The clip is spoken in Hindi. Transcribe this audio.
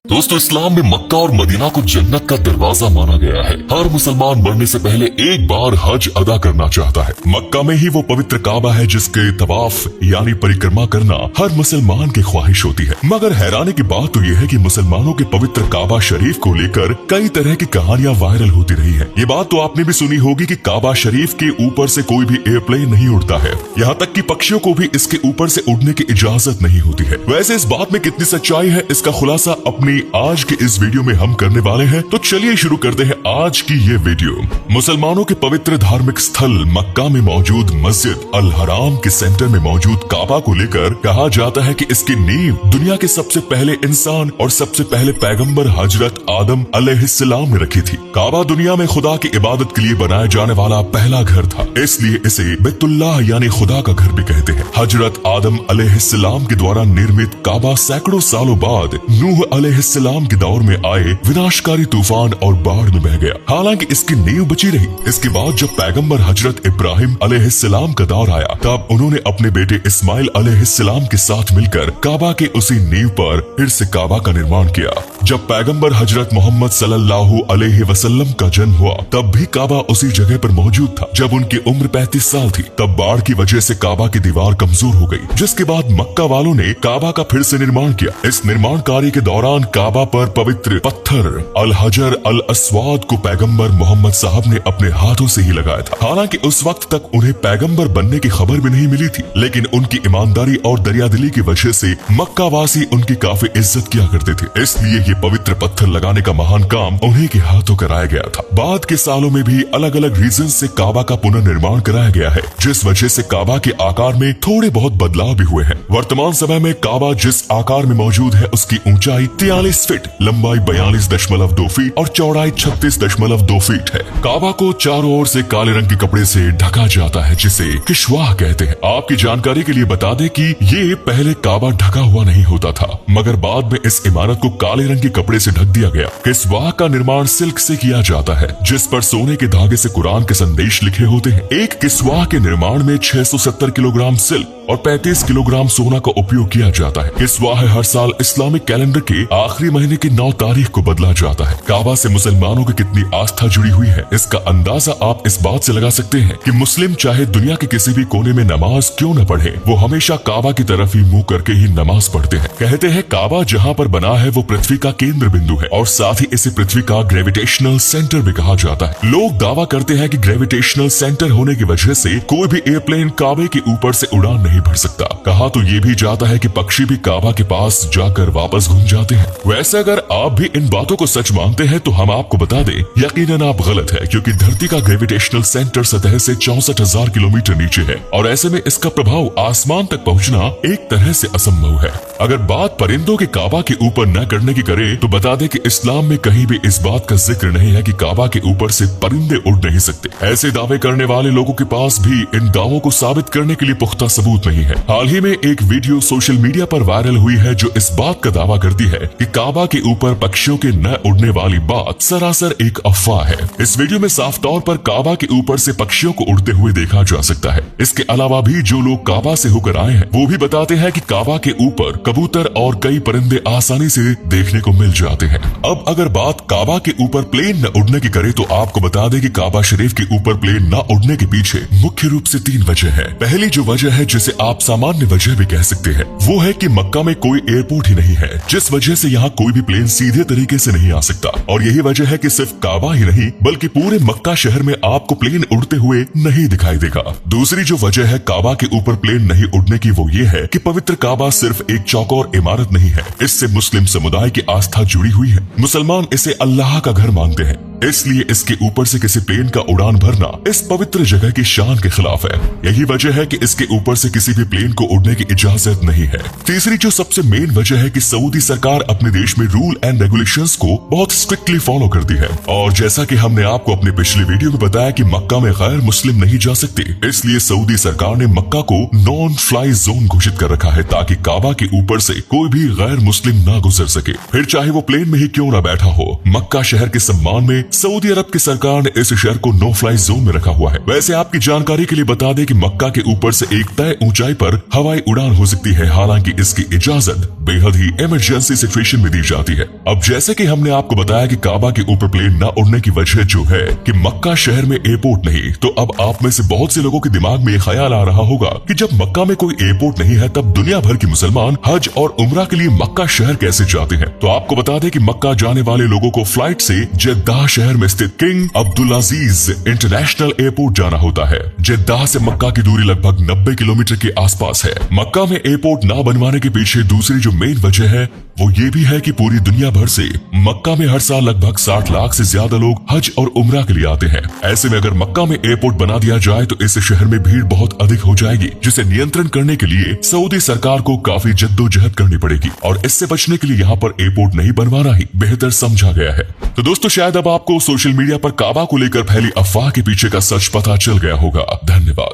दोस्तों, इस्लाम में मक्का और मदीना को जन्नत का दरवाजा माना गया है। हर मुसलमान मरने से पहले एक बार हज अदा करना चाहता है। मक्का में ही वो पवित्र काबा है जिसके तवाफ यानी परिक्रमा करना हर मुसलमान की ख्वाहिश होती है। मगर हैरानी की बात तो ये है कि मुसलमानों के पवित्र काबा शरीफ को लेकर कई तरह की कहानियां वायरल होती रही है। ये बात तो आपने भी सुनी होगी कि काबा शरीफ के ऊपर से कोई भी एयरप्लेन नहीं उड़ता है, यहाँ तक कि पक्षियों को भी इसके ऊपर से उड़ने की इजाजत नहीं होती है। वैसे इस बात में कितनी सच्चाई है, इसका खुलासा अपनी आज के इस वीडियो में हम करने वाले हैं। तो चलिए शुरू करते हैं आज की ये वीडियो। मुसलमानों के पवित्र धार्मिक स्थल मक्का में मौजूद मस्जिद अल हराम के सेंटर में मौजूद काबा को लेकर कहा जाता है कि इसकी नींव दुनिया के सबसे पहले इंसान और सबसे पहले पैगंबर हजरत आदम अलैहिस्सलाम ने रखी थी। काबा दुनिया में खुदा की इबादत के लिए बनाया जाने वाला पहला घर था, इसलिए इसे बैतुल्लाह यानी खुदा का घर भी कहते हैं। हजरत आदम अलैहिस्सलाम के द्वारा निर्मित काबा सैकड़ों सालों बाद नूह अलैहिस्सलाम के दौर में आए विनाशकारी तूफान और बाढ़ में बह गया। हालांकि इसकी नींव बची रही। इसके बाद जब पैगंबर हजरत इब्राहिम अलैहिस्सलाम का दौर आया, तब उन्होंने अपने बेटे इस्माइल अलैहिस्सलाम के साथ मिलकर काबा के उसी नींव पर फिर से काबा का निर्माण किया। जब पैगंबर हजरत मोहम्मद सल्लल्लाहु अलैहि वसल्लम का जन्म हुआ, तब भी काबा उसी जगह पर मौजूद था। जब उनकी उम्र 35 साल थी, तब बाढ़ की वजह से काबा की दीवार कमजोर हो गई, जिसके बाद मक्का वालों ने काबा का फिर से निर्माण किया। इस निर्माण कार्य के दौरान काबा पर पवित्र पत्थर अल हजर अल अस्वाद को पैगंबर मोहम्मद साहब ने अपने हाथों से ही लगाया था। हालांकि उस वक्त तक उन्हें पैगंबर बनने की खबर भी नहीं मिली थी, लेकिन उनकी ईमानदारी और दरियादिली की वजह से मक्का वासी उनकी काफी इज्जत किया करते थे। इसलिए ये पवित्र पत्थर लगाने का महान काम उन्हीं के हाथों कराया गया था। बाद के सालों में भी अलग अलग रीजन से काबा का पुनर्निर्माण कराया गया है, जिस वजह से काबा के आकार में थोड़े बहुत बदलाव भी हुए हैं। वर्तमान समय में काबा जिस आकार में मौजूद है, उसकी ऊंचाई 43 फीट, लंबाई 42.2 फीट और चौड़ाई 36.2 फीट है। काबा को चारों ओर से काले रंग के कपड़े से ढका जाता है, जिसे किश्वाह कहते हैं। आपकी जानकारी के लिए बता दें कि ये पहले काबा ढका हुआ नहीं होता था, मगर बाद में इस इमारत को काले रंग के कपड़े से ढक दिया गया। किस्वाह का निर्माण सिल्क से किया जाता है, जिस पर सोने के धागे से कुरान के संदेश लिखे होते हैं। एक किस्वाह के निर्माण में 670 किलोग्राम सिल्क और 35 किलोग्राम सोना का उपयोग किया जाता है। किस्वाह हर साल इस्लामिक कैलेंडर के आखिरी महीने की 9 तारीख को बदला जाता है। काबा से मुसलमानों की कितनी आस्था जुड़ी हुई है, इसका अंदाजा आप इस बात से लगा सकते हैं कि मुस्लिम चाहे दुनिया के किसी भी कोने में नमाज क्यों न पढ़े, वो हमेशा काबा की तरफ ही मुंह करके ही नमाज पढ़ते हैं। कहते हैं काबा जहाँ पर बना है वो पृथ्वी का केंद्र बिंदु है, और साथ ही इसे पृथ्वी का ग्रेविटेशनल सेंटर भी कहा जाता है। लोग दावा करते हैं कि ग्रेविटेशनल सेंटर होने की वजह से कोई भी एयरप्लेन काबे के ऊपर से उड़ान नहीं भर सकता। कहा तो ये भी जाता है कि पक्षी भी काबा के पास जाकर वापस घूम जाते हैं। वैसे अगर आप भी इन बातों को सच मानते हैं तो हम आपको बता दें, यकीनन आप गलत है, क्योंकि धरती का ग्रेविटेशनल सेंटर सतह से 64,000 किलोमीटर नीचे है, और ऐसे में इसका प्रभाव आसमान तक पहुंचना एक तरह से असंभव है। अगर बात परिंदों के काबा के ऊपर न करने की करे, तो बता दें कि इस्लाम में कहीं भी इस बात का जिक्र नहीं है कि काबा के ऊपर से परिंदे उड़ नहीं सकते। ऐसे दावे करने वाले लोगों के पास भी इन दावों को साबित करने के लिए पुख्ता सबूत नहीं है। हाल ही में एक वीडियो सोशल मीडिया पर वायरल हुई है जो इस बात का दावा करती है कि काबा के ऊपर पक्षियों के न उड़ने वाली बात सरासर एक अफवाह है। इस वीडियो में साफ तौर पर काबा के ऊपर से पक्षियों को उड़ते हुए देखा जा सकता है। इसके अलावा भी जो लोग काबा से होकर आए हैं, वो भी बताते हैं कि काबा के ऊपर कबूतर और कई परिंदे आसानी से देखने को मिल जाते हैं। अब अगर बात काबा के ऊपर प्लेन न उड़ने की करे, तो आपको बता दें कि काबा शरीफ के ऊपर प्लेन न उड़ने के पीछे मुख्य रूप से 3 वजह है। पहली जो वजह है, जिसे आप सामान्य वजह भी कह सकते हैं, वो है कि मक्का में कोई एयरपोर्ट ही नहीं है, जिस वजह से यहाँ कोई भी प्लेन सीधे तरीके से नहीं आ सकता। और यही वजह है कि सिर्फ काबा ही नहीं, बल्कि पूरे मक्का शहर में आपको प्लेन उड़ते हुए नहीं दिखाई देगा। दूसरी जो वजह है काबा के ऊपर प्लेन नहीं उड़ने की, वो ये है कि पवित्र काबा सिर्फ एक चौकोर इमारत नहीं है, इससे मुस्लिम समुदाय की आस्था जुड़ी हुई है। मुसलमान इसे अल्लाह का घर मानते हैं, इसलिए इसके ऊपर से किसी प्लेन का उड़ान भरना इस पवित्र जगह की शान के खिलाफ है। यही वजह है कि इसके ऊपर से किसी भी प्लेन को उड़ने की इजाजत नहीं है। तीसरी जो सबसे मेन वजह है कि सऊदी सरकार अपने देश में रूल एंड रेगुलेशंस को बहुत स्ट्रिक्टली फॉलो करती है, और जैसा कि हमने आपको अपने पिछले वीडियो में बताया कि मक्का में गैर मुस्लिम नहीं जा सकते, इसलिए सऊदी सरकार ने मक्का को नॉन फ्लाई जोन घोषित कर रखा है, ताकि काबा के ऊपर से कोई भी गैर मुस्लिम ना गुजर सके, फिर चाहे वो प्लेन में ही क्यों ना बैठा हो। मक्का शहर के सम्मान में सऊदी अरब की सरकार ने इस शहर को नो फ्लाई जोन में रखा हुआ है। वैसे आपकी जानकारी के लिए बता दें कि मक्का के ऊपर से एक तय ऊंचाई पर हवाई उड़ान हो सकती है, हालांकि इसकी इजाजत बेहद ही इमरजेंसी सिचुएशन में दी जाती है। अब जैसे कि हमने आपको बताया कि काबा के ऊपर प्लेन न उड़ने की वजह जो है कि मक्का शहर में एयरपोर्ट नहीं, तो अब आप में से बहुत से लोगों के दिमाग में ये ख्याल आ रहा होगा कि जब मक्का में कोई एयरपोर्ट नहीं है तब दुनिया भर के मुसलमान हज और उम्रा के लिए मक्का शहर कैसे जाते हैं। तो आपको बता दें कि मक्का जाने वाले लोगों को फ्लाइट से जेद्दाह शहर में स्थित किंग अब्दुल अजीज इंटरनेशनल एयरपोर्ट जाना होता है। जेद्दाह से मक्का की दूरी लगभग 90 किलोमीटर के आसपास है। मक्का में एयरपोर्ट न बनवाने के पीछे दूसरी जो मेन वजह है वो ये भी है कि पूरी दुनिया भर से मक्का में हर साल लगभग 60 लाख से ज्यादा लोग हज और उम्रा के लिए आते हैं। ऐसे में अगर मक्का में एयरपोर्ट बना दिया जाए तो इस शहर में भीड़ बहुत अधिक हो जाएगी, जिसे नियंत्रण करने के लिए सऊदी सरकार को काफी जद्दोजहद करनी पड़ेगी और इससे बचने के लिए यहाँ पर एयरपोर्ट नहीं बनवाना ही बेहतर समझा गया है। तो दोस्तों, शायद अब आपको सोशल मीडिया पर काबा को लेकर फैली अफवाह के पीछे का सच पता चल गया होगा। धन्यवाद।